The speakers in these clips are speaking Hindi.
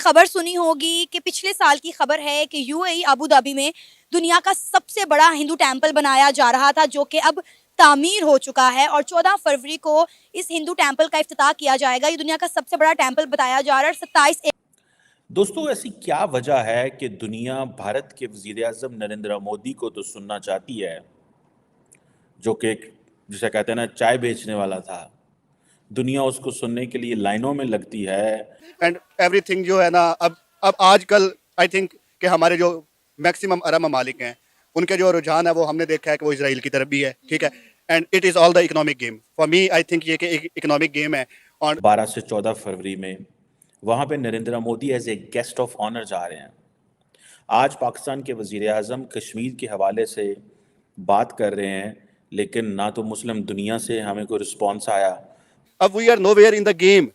खबर सुनी होगी कि पिछले साल की खबर है कि यूएई अबू धाबी में दुनिया का सबसे बड़ा हिंदू टेंपल बनाया जा रहा था, जो कि अब तामीर हो चुका है और 14 फरवरी को इस हिंदू टेंपल का इफ्तिताह किया जाएगा। ये दुनिया का सबसे बड़ा टेंपल बताया जा रहा है। 27 दोस्तों, ऐसी क्या वजह है कि दुनिया भारत के वज़ीर आज़म नरेंद्र मोदी को तो सुनना चाहती है, जो कि जिसे कहते हैं ना, चाय बेचने वाला था। दुनिया उसको सुनने के लिए लाइनों में लगती है। एंड एवरीथिंग जो है ना, अब आजकल आई थिंक कि हमारे जो मैक्सिमम अरब ममालिक हैं, उनके जो रुझान है वो हमने देखा है कि वो इसराइल की तरफ भी है। ठीक है, and it is all the economic game for me. I think ये कि एक इकोनॉमिक गेम है। और 12 से 14 फरवरी में वहाँ पे Narendra Modi as a guest of honour जा रहे हैं। आज पाकिस्तान के वज़ीर आज़म कश्मीर के हवाले से बात कर रहे हैं, लेकिन ना तो मुस्लिम दुनिया से हमें कोई रिस्पॉन्स आया। अब we are nowhere in the game,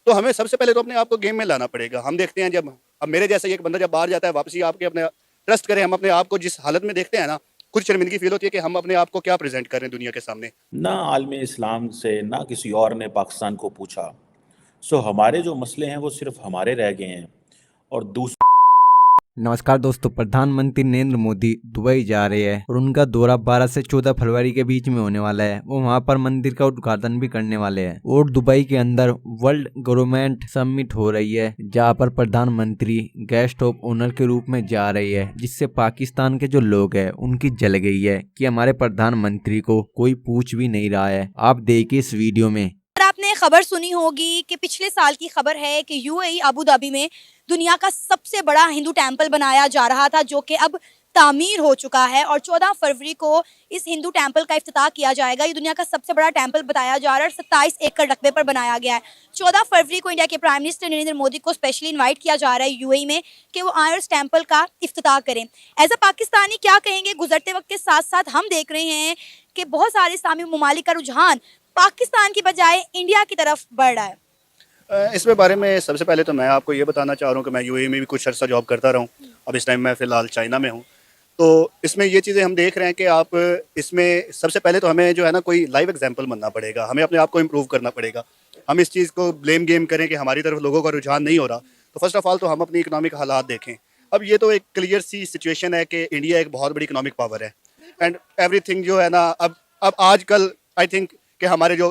तो हमें सबसे पहले तो अपने आप को गेम में लाना पड़ेगा। हम देखते हैं जब अब मेरे जैसा एक बंदा जब बाहर जाता है, वापसी आपके अपने ट्रस्ट करें, हम अपने आप को जिस हालत में देखते हैं ना, कुछ शर्मिंदगी फील होती है कि हम अपने आप को क्या प्रेजेंट कर रहे हैं दुनिया के सामने। ना आलम इस्लाम से ना किसी और ने पाकिस्तान को पूछा। सो हमारे जो मसले हैं वो सिर्फ हमारे रह गए हैं। और दूसरा, नमस्कार दोस्तों, प्रधानमंत्री नरेंद्र मोदी दुबई जा रहे हैं और उनका दौरा 12 से 14 फरवरी के बीच में होने वाला है। वो वहां पर मंदिर का उद्घाटन भी करने वाले हैं और दुबई के अंदर वर्ल्ड गवर्नमेंट समिट हो रही है, जहां पर प्रधानमंत्री गेस्ट ऑफ ऑनर के रूप में जा रही है, जिससे पाकिस्तान के जो लोग हैं उनकी जल गई है कि हमारे प्रधानमंत्री को कोई पूछ भी नहीं रहा है। आप देखिए इस वीडियो में। आपने खबर सुनी होगी कि पिछले साल की खबर है कि यूएई अबू धाबी में दुनिया का सबसे बड़ा हिंदू टेंपल बनाया जा रहा था, जो कि अब तामीर हो चुका है और 14 फरवरी को इस हिंदू टेंपल का इफ्तिताह किया जाएगा। ये दुनिया का सबसे बड़ा टेंपल बताया जा रहा है और 27 एकड़ रकबे पर बनाया गया है। 14 फरवरी को इंडिया के प्राइम मिनिस्टर नरेंद्र मोदी को स्पेशली इनवाइट किया जा रहा है यूएई में कि वो आए और इस टेंपल का इफ्तिताह करें। एज अ पाकिस्तानी क्या कहेंगे? गुजरते वक्त के साथ साथ हम देख रहे हैं कि बहुत सारे इस्लामी ममालिक का रुझान पाकिस्तान की बजाय इंडिया की तरफ बढ़ रहा है। इसमें बारे में सबसे पहले तो मैं आपको ये बताना चाह रहा हूँ कि मैं यूएई में भी कुछ अर्सा जॉब करता रहा हूँ। अब इस टाइम मैं फ़िलहाल चाइना में हूँ। तो इसमें ये चीज़ें हम देख रहे हैं कि आप इसमें सबसे पहले तो हमें जो है ना, कोई लाइव एग्जांपल बनना पड़ेगा। हमें अपने आप को इम्प्रूव करना पड़ेगा। हम इस चीज़ को ब्लेम गेम करें कि हमारी तरफ लोगों का रुझान नहीं हो रहा, तो फर्स्ट ऑफ ऑल तो हम अपनी इकनॉमिक हालात देखें। अब ये तो एक क्लियर सी सिचुएशन है कि इंडिया एक बहुत बड़ी इकनॉमिक पावर है। एंड एवरीथिंग जो है ना, अब आजकल आई थिंक कि हमारे जो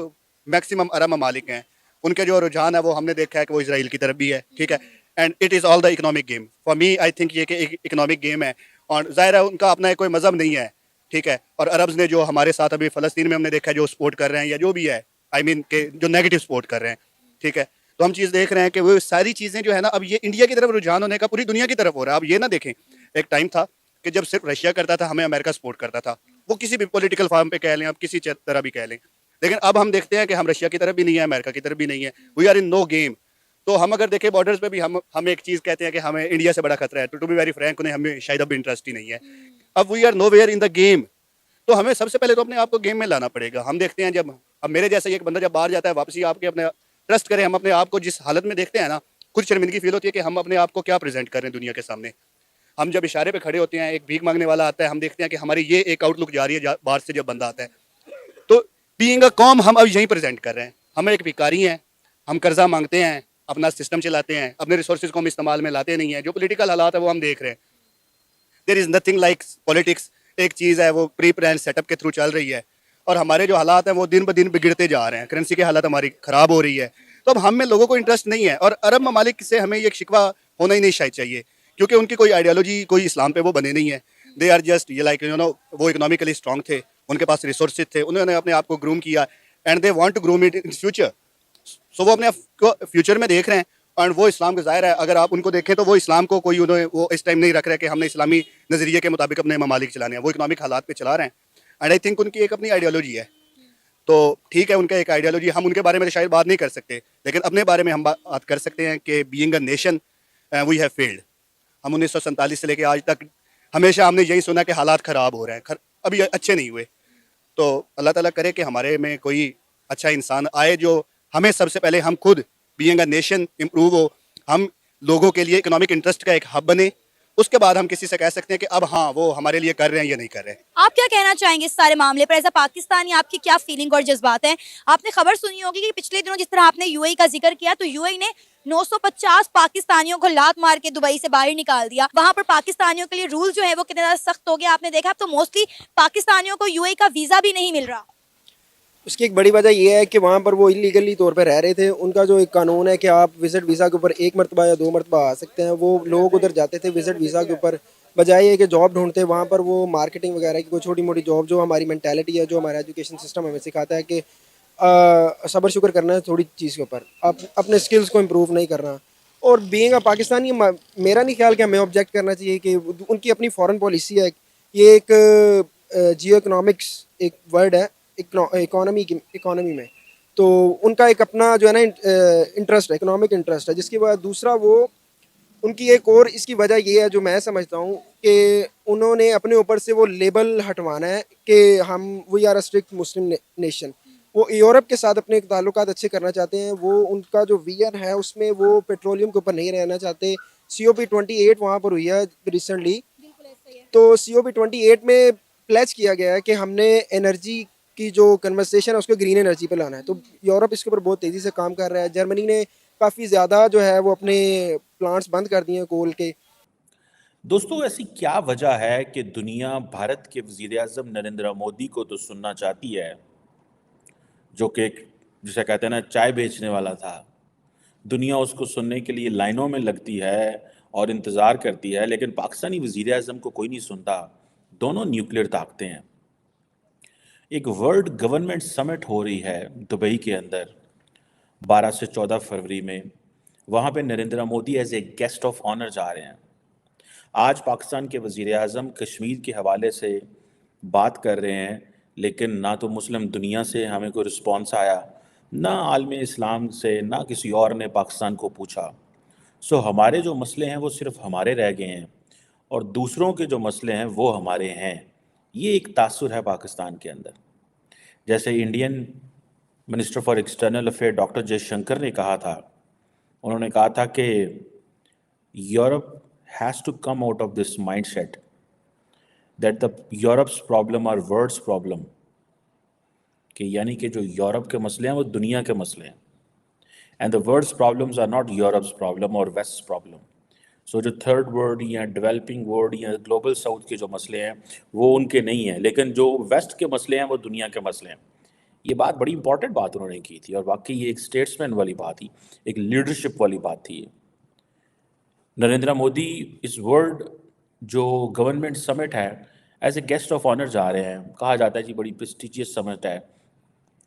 मैक्सिमम अरब ममालिक हैं, उनके जो रुझान है वो हमने देखा है कि वो इसराइल की तरफ भी है। ठीक है, and it is all the economic game for me. I think ये कि एक इकोनॉमिक गेम है और ज़ाहिर है उनका अपना कोई मज़हब नहीं है। ठीक है, और अरब्स ने जो हमारे साथ अभी फ़लस्तीन में हमने देखा है जो सपोर्ट कर रहे हैं या जो भी है, आई मीन के जो नेगेटिव सपोर्ट कर रहे हैं। ठीक है, तो हम चीज़ देख रहे हैं कि वो सारी चीज़ें जो है ना, अब ये इंडिया की तरफ रुझान होने का पूरी दुनिया की तरफ हो रहा है। अब ये ना देखें, एक टाइम था कि जब सिर्फ रशिया करता था, हमें अमेरिका सपोर्ट करता था। वो किसी भी पॉलिटिकल फार्म पे कह लें, आप किसी तरह भी कह लें, लेकिन अब हम देखते हैं कि हम रशिया की तरफ भी नहीं है, अमेरिका की तरफ भी नहीं है। We are in no game. तो हम अगर देखें बॉर्डर्स पे भी हम एक चीज़ कहते हैं कि हमें इंडिया से बड़ा खतरा है। टू बी वेरी फ्रैंक, उन्हें हमें शायद अब इंटरेस्ट ही नहीं है। अब we are nowhere in the game, तो हमें सबसे पहले तो अपने आप को गेम में लाना पड़ेगा। हम देखते हैं जब अब मेरे जैसा एक बंदा जब बाहर जाता है, वापसी आपके अपने ट्रस्ट करें, हम अपने आप को जिस हालत में देखते हैं ना, कुछ शर्मिंदगी फील होती है कि हम अपने आप को क्या प्रेजेंट कर रहे हैं दुनिया के सामने। हम जब इशारे पे खड़े होते हैं, एक भीख मांगने वाला आता है, हम देखते हैं कि हमारी ये एक आउटलुक जा रही है बाहर से जब बंदा आता है। तो बीइंग अ कॉम हम अब यहीं प्रेजेंट कर रहे हैं। हम एक भिखारी हैं, हम कर्जा मांगते हैं, अपना सिस्टम चलाते हैं, अपने रिसोर्सेज को हम इस्तेमाल में लाते नहीं हैं। जो पॉलिटिकल हालात है वो हम देख रहे हैं। There is nothing like politics. एक चीज़ है वो प्री प्लान सेटअप के थ्रू चल रही है और हमारे जो हालात हैं वो दिन ब दिन बिगड़ते जा रहे हैं। करेंसी की हालत हमारी ख़राब हो रही है। तो अब हम में लोगों को इंटरेस्ट नहीं है और अरब ममालिक से हमें ये शिकवा होना ही नहीं शायद चाहिए, क्योंकि उनकी कोई आइडियोलॉजी, कोई इस्लाम पे वो बने नहीं है। दे आर जस्ट ये लाइक यू नो, वो इकोनॉमिकली स्ट्रॉन्ग थे, उनके पास रिसोर्सेज थे, उन्होंने अपने आप को ग्रूम किया and they want to groom it in future. So वो अपने फ्यूचर में देख रहे हैं और वो इस्लाम का ज़ाहिर है, अगर आप उनको देखें तो वो इस्लाम को कोई उन्होंने वो इस टाइम नहीं रख रहे कि हमने इस्लामी नज़रिए के मुताबिक अपने ममालिक चलाने हैं। वो इकोनॉमिक हालात पे चला रहे हैं एंड आई थिंक उनकी एक अपनी आइडियोलॉजी है। तो ठीक है, उनका एक आइडियोलॉजी, हम उनके बारे में तो शायद बात नहीं कर सकते, लेकिन अपने बारे में हम बात कर सकते हैं कि being a nation we have failed. हम 1947 से लेकर आज तक हमेशा हमने यही सुना कि हालात ख़राब हो रहे हैं, अभी अच्छे नहीं हुए। तो अल्लाह ताला करे कि हमारे में कोई अच्छा इंसान आए जो हमें सबसे पहले हम खुद बीइंग अ नेशन इम्प्रूव हो, हम लोगों के लिए इकोनॉमिक इंटरेस्ट का एक हब बने। उसके बाद हम किसी से कह सकते हैं कि अब हाँ वो हमारे लिए कर रहे हैं या नहीं कर रहे हैं। आप क्या कहना चाहेंगे इस सारे मामले पर? एज अ पाकिस्तानी आपकी क्या फीलिंग और जज्बात हैं? आपने खबर सुनी होगी कि पिछले दिनों जिस तरह आपने यूएई का जिक्र किया, तो यूएई ने 950 पाकिस्तानियों को लात मार के दुबई से बाहर निकाल दिया। वहां पर पाकिस्तानियों के लिए रूल जो है वो कितने ज्यादा सख्त हो गया आपने देखा। अब तो मोस्टली पाकिस्तानियों को यूएई का वीजा भी नहीं मिल रहा। उसकी एक बड़ी वजह ये है कि वहाँ पर वो इलीगली तौर पर रह रहे थे। उनका जो एक कानून है कि आप विजिट वीज़ा के ऊपर एक मरतबा या 2 मरतबा आ सकते हैं, वो लोग उधर जाते थे विजिट वीज़ा के ऊपर, बजाय ये कि जॉब ढूंढते। वहाँ पर वो मार्केटिंग वगैरह की कोई छोटी मोटी जॉब, जो हमारी मेंटालिटी है, जो हमारा एजुकेशन सिस्टम हमें सिखाता है कि सब्र शुक्र करना है थोड़ी चीज़ के ऊपर, आप अपने स्किल्स को इम्प्रूव नहीं करना। और बीइंग अ पाकिस्तानी, मेरा नहीं ख्याल कि हमें ऑब्जेक्ट करना चाहिए कि उनकी अपनी फॉरेन पॉलिसी है। ये एक जियो इकोनॉमिक्स एक वर्ड है इकोनॉमी में, तो उनका एक अपना जो है ना इंटरेस्ट है, इकोनॉमिक इंटरेस्ट है। जिसके बाद दूसरा वो उनकी एक और इसकी वजह ये है जो मैं समझता हूँ कि उन्होंने अपने ऊपर से वो लेबल हटवाना है कि हम we are a strict Muslim nation. वो यूरोप के साथ अपने ताल्लुकात अच्छे करना चाहते हैं। वो उनका जो विजन है उसमें वो पेट्रोलियम के ऊपर नहीं रहना चाहते। COP28 वहाँ पर हुई है रिसेंटली, तो COP28 में प्लेज किया गया है कि हमने एनर्जी की जो कन्वर्सेशन है उसको ग्रीन एनर्जी पे लाना है। तो यूरोप इसके ऊपर बहुत तेज़ी से काम कर रहा है। जर्मनी ने काफ़ी ज़्यादा जो है वो अपने प्लांट्स बंद कर दिए हैं कोल के। दोस्तों, ऐसी क्या वजह है कि दुनिया भारत के वजीर आज़म नरेंद्र मोदी को तो सुनना चाहती है, जो कि जिसे कहते हैं ना चाय बेचने वाला था। दुनिया उसको सुनने के लिए लाइनों में लगती है और इंतज़ार करती है, लेकिन पाकिस्तानी वजीर आज़म को कोई नहीं सुनता। दोनों न्यूक्लियर ताकतें हैं। एक वर्ल्ड गवर्नमेंट समिट हो रही है दुबई के अंदर 12 से 14 फरवरी में। वहाँ पे Narendra Modi as a guest of honour जा रहे हैं। आज पाकिस्तान के वज़ीर आज़म कश्मीर के हवाले से बात कर रहे हैं, लेकिन ना तो मुस्लिम दुनिया से हमें कोई रिस्पॉन्स आया, ना आलम इस्लाम से, ना किसी और ने पाकिस्तान को पूछा। सो हमारे जो मसले हैं वो सिर्फ हमारे रह गए हैं और दूसरों के जो मसले हैं वो हमारे हैं। ये एक तासुर है पाकिस्तान के अंदर। जैसे Indian minister for external affair doctor Jaishankar ने कहा था, उन्होंने कहा था कि Europe has to come out of this mindset that the Europe's problem are world's problem, कि यानी कि जो यूरोप के मसले हैं वो दुनिया के मसले हैं, and the world's problems are not Europe's problem और वेस्ट प्रॉब्लम। सो जो थर्ड वर्ल्ड या डेवलपिंग वर्ल्ड या ग्लोबल साउथ के जो मसले हैं वो उनके नहीं हैं, लेकिन जो वेस्ट के मसले हैं वो दुनिया के मसले हैं। ये बात बड़ी इंपॉर्टेंट बात उन्होंने की थी और वाकई ये एक स्टेट्समैन वाली बात थी, एक लीडरशिप वाली बात थी ये। नरेंद्र मोदी इस वर्ल्ड जो गवर्नमेंट समिट है as a guest of honour जा रहे हैं। कहा जाता है जी बड़ी प्रेस्टिजियस समिट है,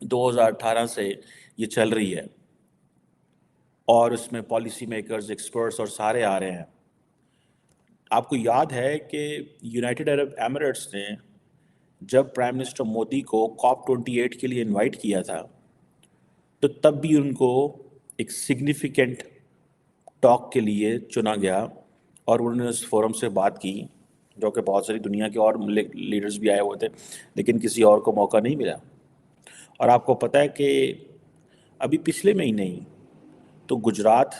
2018 से ये चल रही है और उसमें पॉलिसी मेकर्स, एक्सपर्ट्स और सारे आ रहे हैं। आपको याद है कि यूनाइटेड अरब एमिरेट्स ने जब प्राइम मिनिस्टर मोदी को COP28 के लिए इनवाइट किया था, तो तब भी उनको एक सिग्निफिकेंट टॉक के लिए चुना गया और उन्होंने उस फोरम से बात की, जो कि बहुत सारी दुनिया के और लीडर्स भी आए हुए थे, लेकिन किसी और को मौका नहीं मिला। और आपको पता है कि अभी पिछले महीने ही तो गुजरात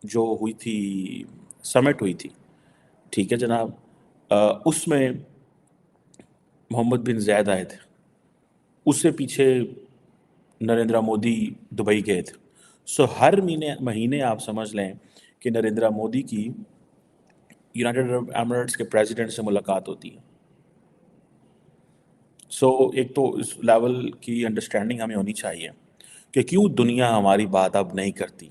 जो हुई थी, समिट हुई थी, ठीक है जनाब, उसमें मोहम्मद बिन ज़ायद आए थे। उससे पीछे नरेंद्र मोदी दुबई गए थे। सो हर महीने आप समझ लें कि नरेंद्र मोदी की यूनाइटेड अरब एमिरेट्स के प्रेसिडेंट से मुलाकात होती है। सो एक तो इस लेवल की अंडरस्टैंडिंग हमें होनी चाहिए कि क्यों दुनिया हमारी बात अब नहीं करती।